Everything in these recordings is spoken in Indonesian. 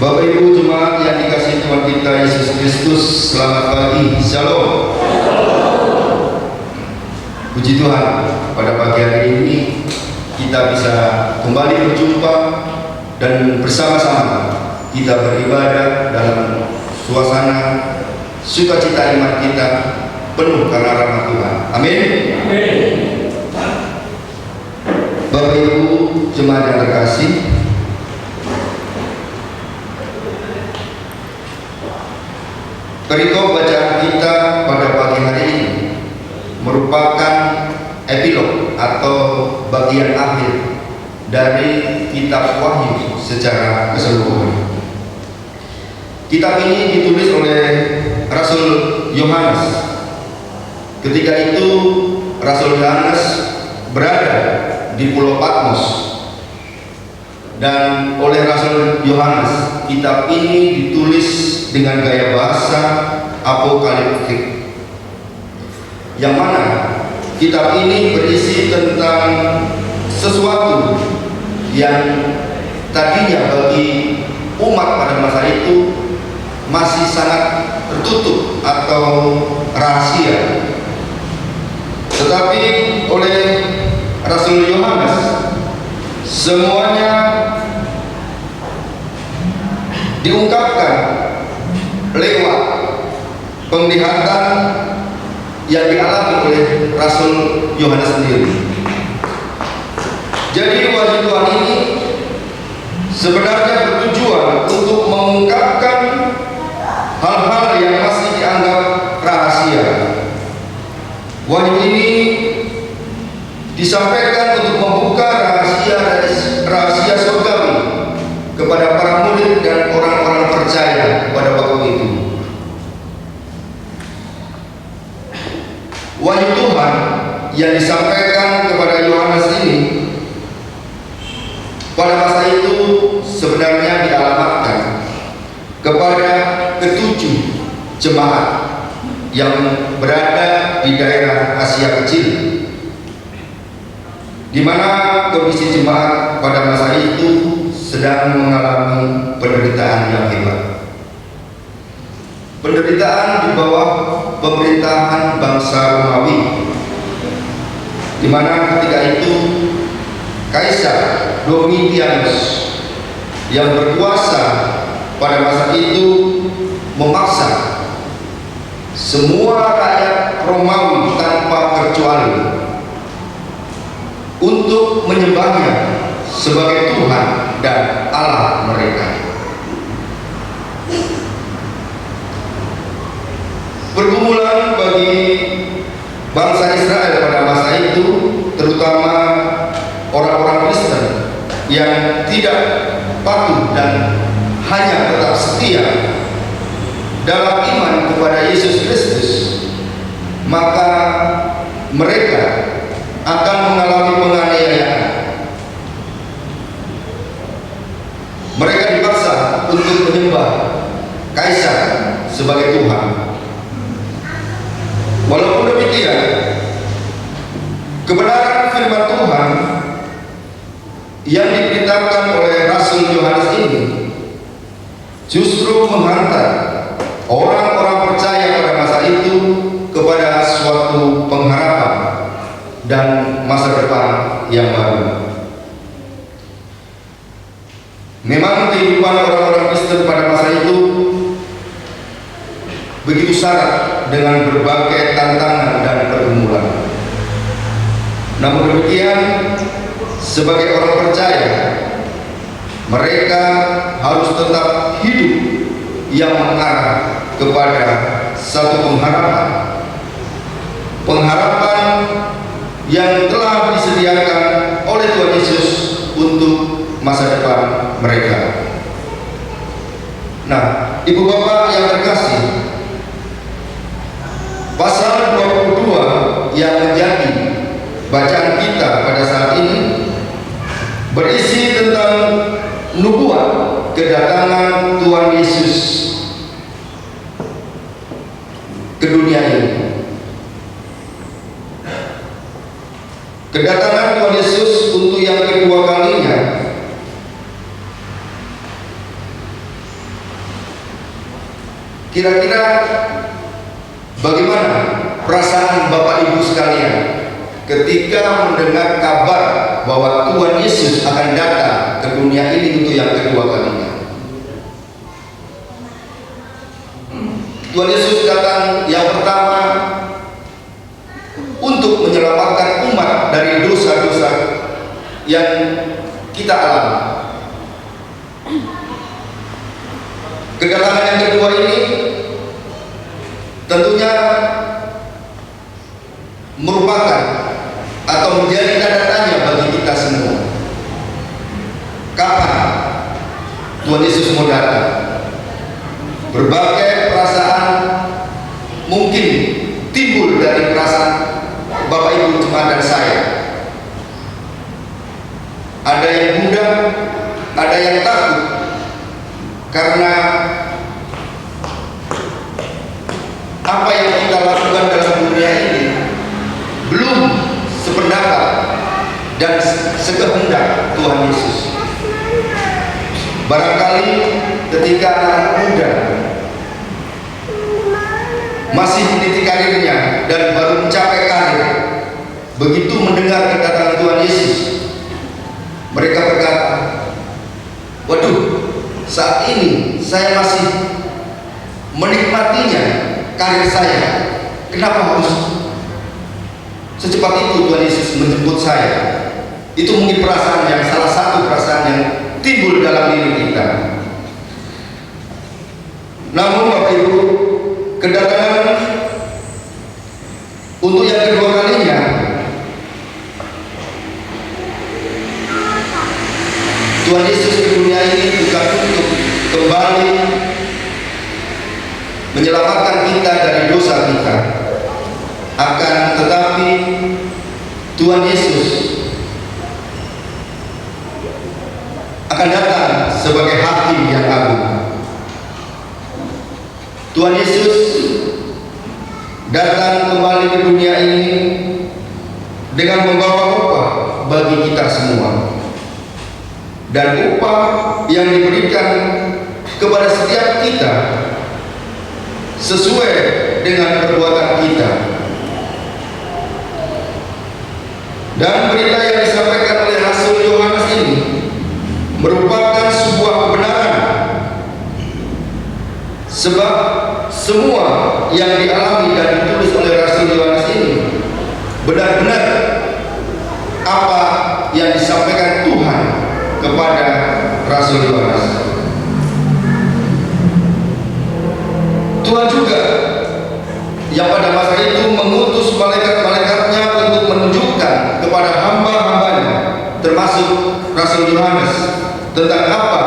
Bapak Ibu jemaat yang dikasihi Tuhan kita Yesus Kristus, selamat pagi, Shalom. Puji Tuhan, pada pagi hari ini kita bisa kembali berjumpa dan bersama-sama kita beribadah dalam suasana sukacita iman kita penuh karena rahmat Tuhan. Amin. Bapak Ibu jemaat yang terkasih, perikop bacaan kita pada pagi hari ini merupakan epilog atau bagian akhir dari kitab Wahyu secara keseluruhan. Kitab ini ditulis oleh Rasul Yohanes. Ketika itu Rasul Yohanes berada di Pulau Patmos, dan oleh Rasul Yohanes kitab ini ditulis dengan gaya bahasa apokaliptik, yang mana kitab ini berisi tentang sesuatu yang tadinya bagi umat pada masa itu masih sangat tertutup atau rahasia, tetapi oleh Rasul Yohanes semuanya diungkapkan lewat penglihatan yang dialami oleh Rasul Yohanes sendiri. Jadi wahyu Tuhan ini sebenarnya bertujuan untuk mengungkapkan hal-hal yang masih dianggap rahasia. Wahyu ini disampaikan untuk membuka rahasia surgawi kepada para murid dan orang-orang percaya pada waktu itu. Wahyu Tuhan yang disampaikan kepada Yohanes ini pada masa itu sebenarnya dialamatkan kepada ketujuh jemaat yang berada di daerah Asia Kecil, di mana kondisi jemaat pada masa itu sedang mengalami penderitaan yang hebat. Penderitaan di bawah pemerintahan bangsa Romawi, di mana ketika itu Kaisar Domitianus yang berkuasa pada masa itu memaksa semua rakyat Romawi tanpa terkecuali untuk menyembahnya sebagai Tuhan dan Allah mereka. Pergumulan bagi bangsa Israel pada masa itu, terutama orang-orang Kristen yang tidak patuh dan hanya tetap setia dalam iman kepada Yesus Kristus, maka mereka akan mengalami penganiayaan. Mereka dipaksa untuk menyembah Kaisar sebagai Tuhan. Walaupun demikian, kebenaran firman Tuhan yang diberitakan oleh Rasul Yohanes ini justru menghantar orang-orang percaya pada masa itu kepada suatu pengharapan dan masa depan yang baru. Memang kehidupan orang-orang Kristen pada masa itu begitu syarat dengan berbagai tantangan dan pergumulan. Namun demikian, sebagai orang percaya, mereka harus tetap hidup yang mengarah kepada satu pengharapan. Pengharapan yang telah disediakan oleh Tuhan Yesus untuk masa depan mereka. Nah, Ibu Bapak yang terkasih, pasal 22 yang menjadi bacaan kita pada saat ini berisi tentang nubuat kedatangan Tuhan Yesus ke dunia ini. Kedatangan Tuhan Yesus untuk yang kedua kalinya Kira-kira bagaimana perasaan Bapak Ibu sekalian ketika mendengar kabar bahwa Tuhan Yesus akan datang ke dunia ini untuk yang kedua kalinya? Tuhan Yesus datang yang pertama untuk menyelamatkan umat dari dosa-dosa yang kita alami. Kedatangan yang kedua ini tentunya merupakan atau menjadi tanda tanya bagi kita semua. Kapan Tuhan Yesus mau datang? Berbagai perasaan mungkin timbul dari perasaan Bapak Ibu jemaat dan saya. Ada yang gundah, ada yang takut, karena apa yang kita lakukan dalam dunia ini belum sependapat dan sekehendak Tuhan Yesus. Barangkali ketika anak muda masih meniti karirnya dan baru mencapai karir, begitu mendengar kedatangan Tuhan Yesus, mereka berkata, waduh, saat ini saya masih menikmatinya karir saya, kenapa harus secepat itu Tuhan Yesus menjemput saya? Itu mungkin perasaan yang salah satu perasaan yang timbul dalam diri kita. Namun Bapak Ibu, kedatangan untuk yang kedua kalinya Tuhan Yesus ke dunia ini bukan untuk kembali menyelamatkan kita dari dosa kita, akan tetapi Tuhan Yesus akan datang sebagai hakim yang agung. Tuhan Yesus datang kembali ke dunia ini dengan membawa upah bagi kita semua, dan upah yang diberikan kepada setiap kita sesuai dengan perbuatan kita. Dan berita yang disampaikan oleh Rasul Yohanes ini merupakan sebuah kebenaran, sebab semua yang dialami dan ditulis oleh Rasul Yohanes ini benar-benar apa yang disampaikan Tuhan kepada Rasul Yohanes. Tuhan juga yang pada masa itu mengutus malaikat-malaikatnya untuk menunjukkan kepada hamba-hambanya, termasuk Rasul Yohanes, tentang apa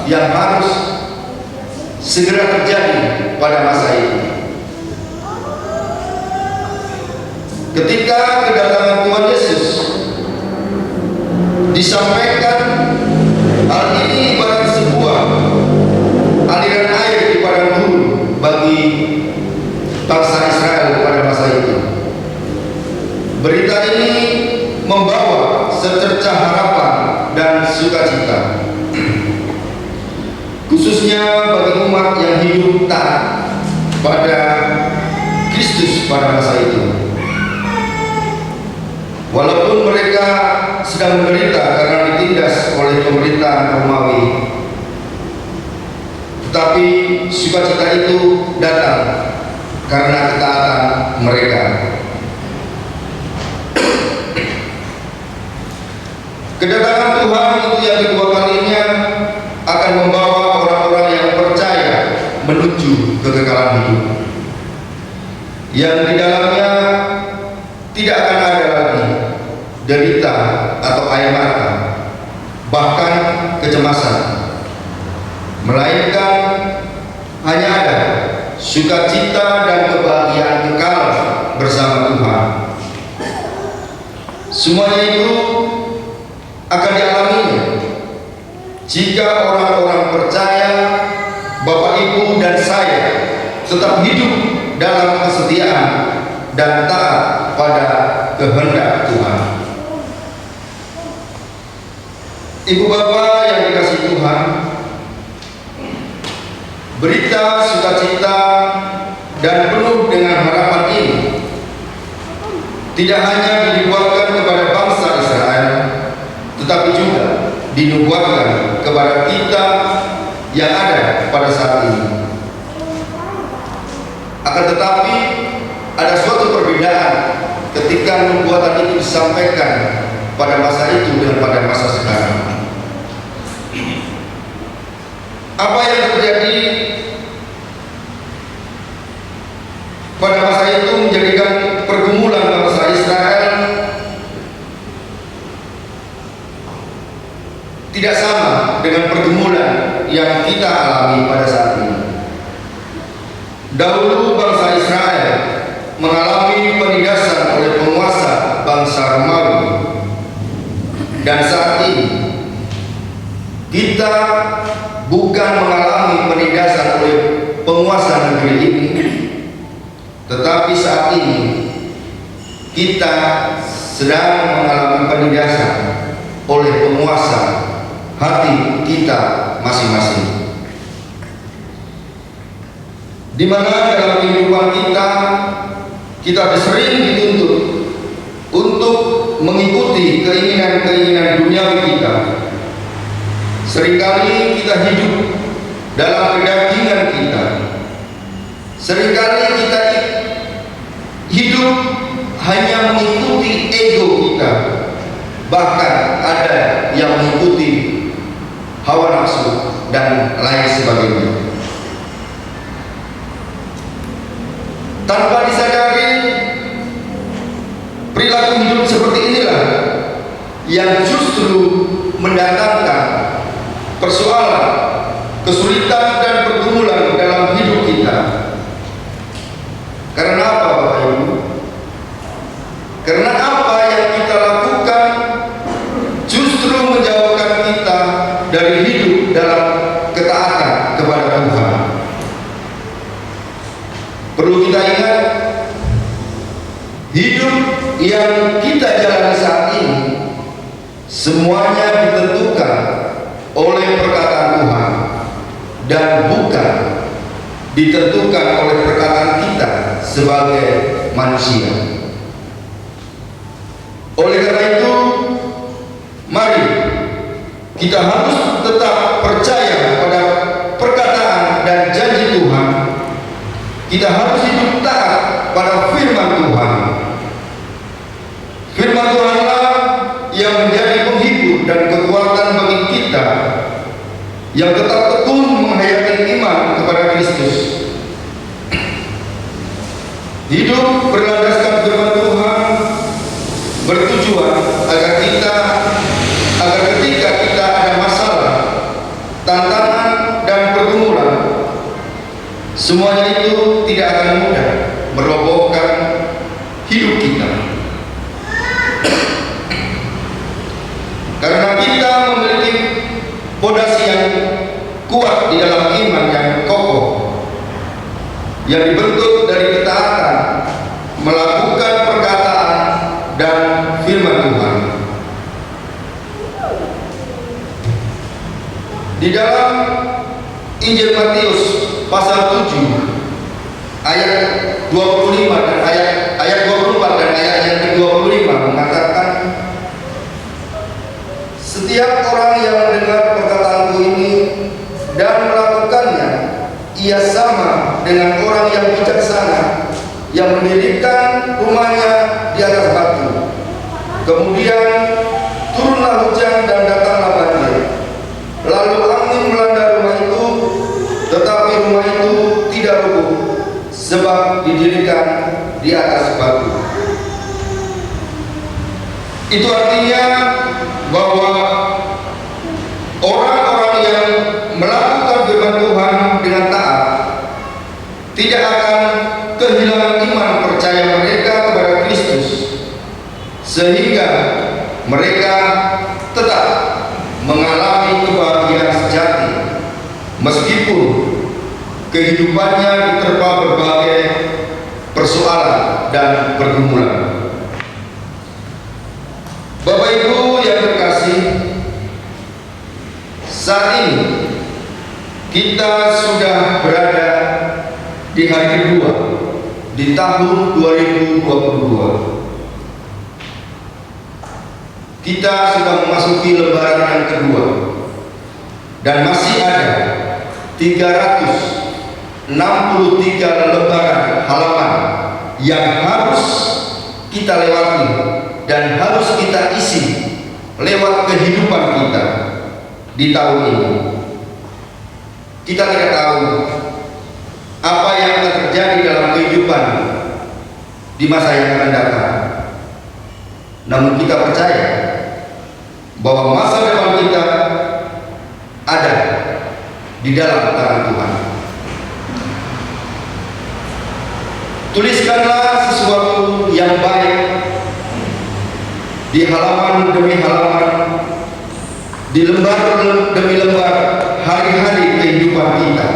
yang harus segera terjadi pada masa ini. Ketika kedatangan Tuhan Yesus disampaikan, hal ini ibarat sebuah aliran air di padang gurun bagi bangsa Israel pada masa itu. Berita ini membawa secercah harapan dan sukacita, khususnya bagi umat yang hidup taat pada Kristus pada masa itu. Walaupun mereka sedang menderita karena ditindas oleh pemerintahan Romawi, tetapi sukacita itu datang karena ketaatan mereka. Kedatangan Tuhan untuk yang kedua kalinya akan membawa orang-orang yang percaya menuju kekekalan hidup, yang di dalamnya tidak akan ada lagi derita atau air mata, bahkan kecemasan, melainkan hanya ada sukacita dan kebahagiaan kekal bersama Tuhan. Semuanya itu akan dialaminya jika orang-orang percaya, Bapak Ibu dan saya, tetap hidup dalam kesetiaan dan taat pada kehendak Tuhan. Ibu bapak yang dikasihi Tuhan, berita sukacita dan penuh dengan harapan ini tidak hanya dinubuatkan kepada bangsa Israel, tetapi juga dinubuatkan kepada kita yang ada pada saat ini. Akan tetapi ada suatu perbedaan ketika nubuatan itu disampaikan pada masa itu dengan pada masa sekarang. Apa yang terjadi pada masa itu menjadikan pergumulan bangsa Israel tidak sama dengan pergumulan yang kita alami pada saat ini. Dahulu bangsa Israel mengalami penindasan oleh penguasa bangsa Romawi, dan saat ini kita bukan mengalami penindasan oleh penguasa negeri ini, tetapi saat ini kita sedang mengalami penindasan oleh penguasa hati kita masing-masing, di mana dalam kehidupan kita sering dituntut untuk mengikuti keinginan-keinginan duniawi kita. Seringkali kita hidup dalam kedagingan kita. Seringkali kita hidup hanya mengikuti ego kita. Bahkan ada yang mengikuti hawa nafsu dan lain sebagainya. Tanpa disadari, perilaku hidup seperti inilah yang justru mendatangkan persoalan, kesulitan dan pergumulan dalam hidup kita. Karena apa, Bapak Ibu? Karena apa yang kita lakukan justru menjauhkan kita dari hidup dalam ketaatan kepada Tuhan. Perlu kita ingat, hidup yang kita jalani saat ini semuanya ditentukan oleh perkataan Tuhan dan bukan ditentukan oleh perkataan kita sebagai manusia. Oleh karena itu, mari kita harus tetap percaya pada perkataan dan janji Tuhan. Kita harus hidup taat pada firman Tuhan. Firman Tuhanlah yang menjadi penghibur dan kekuatan bagi kita yang tetap tekun menghayati iman kepada Kristus. Hidup berlandaskan firman Tuhan bertujuan agar ketika kita ada masalah, tantangan dan pergumulan, semuanya itu tidak akan mudah merobohkan hidup kita. Karena kita memiliki fondasi yang kuat di dalam iman yang kokoh, yang dibentuk dari ketaatan, melakukan perkataan dan firman Tuhan. Di dalam Injil Matius pasal 7 ayat 25 dan ayat 24 dan ayat yang ke-25 mengatakan, setiap orang yang mendengar perkataanku ini dan melakukannya, ia sama dengan orang yang bijaksana yang mendirikan rumahnya di atas batu. Kemudian turunlah hujan dan datanglah banjir, lalu angin melanda rumah itu, tetapi rumah itu tidak rubuh sebab didirikan di atas batu. Itu artinya bahwa orang-orang yang melakukan firman Tuhan dengan taat tidak akan kehilangan iman percaya mereka kepada Kristus, sehingga mereka tetap mengalami kebahagiaan sejati meskipun kehidupannya diterpa berbagai persoalan dan pergumulan. Bapak Ibu yang terkasih, saat ini kita sudah berada di hari kedua di tahun 2022. Kita sudah memasuki lebaran yang kedua dan masih ada 363 lebaran halaman yang harus kita lewati dan harus kita isi lewat kehidupan kita di tahun ini. Kita tidak tahu apa yang akan terjadi dalam kehidupan di masa yang akan datang. Namun kita percaya bahwa masa depan kita ada di dalam tangan Tuhan. Tuliskanlah sesuatu yang baik di halaman demi halaman, di lembar demi lembar hari-hari kehidupan kita.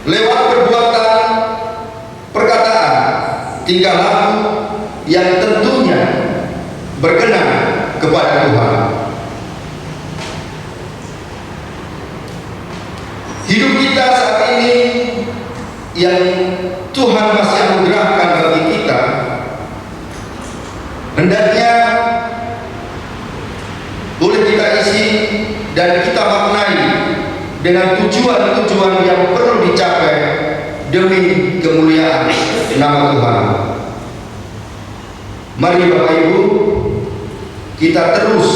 Lewat perbuatan, perkataan, tingkah laku yang tentunya berkenan kepada Tuhan. Hidup kita saat ini yang Tuhan masih anugerahkan bagi kita, hendaknya boleh kita isi dan kita maknai dengan tujuan-tujuan yang perlu dicapai demi kemuliaan nama Tuhan. Mari Bapak Ibu, kita terus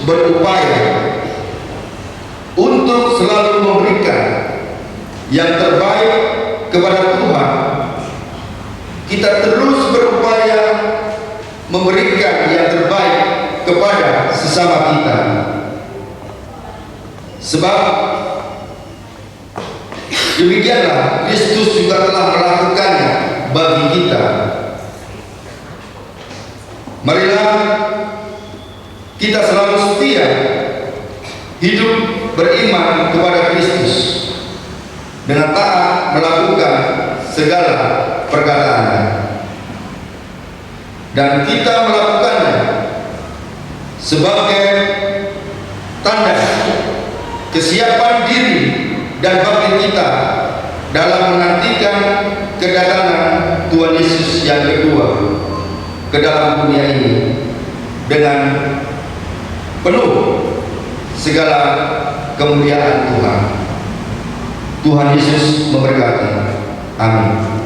berupaya untuk selalu memberikan yang terbaik kepada Tuhan. Kita terus berupaya memberikan yang terbaik kepada sesama kita, sebab demikianlah Kristus juga telah melakukannya bagi kita. Marilah kita selalu setia hidup beriman kepada Kristus dengan taat melakukan segala perkataannya, dan kita melakukannya sebagai tanda kesiapan diri dan bakti kita dalam menantikan kedatangan Tuhan Yesus yang kedua ke dalam dunia ini dengan penuh segala kemuliaan Tuhan. Tuhan Yesus memberkati. Amin.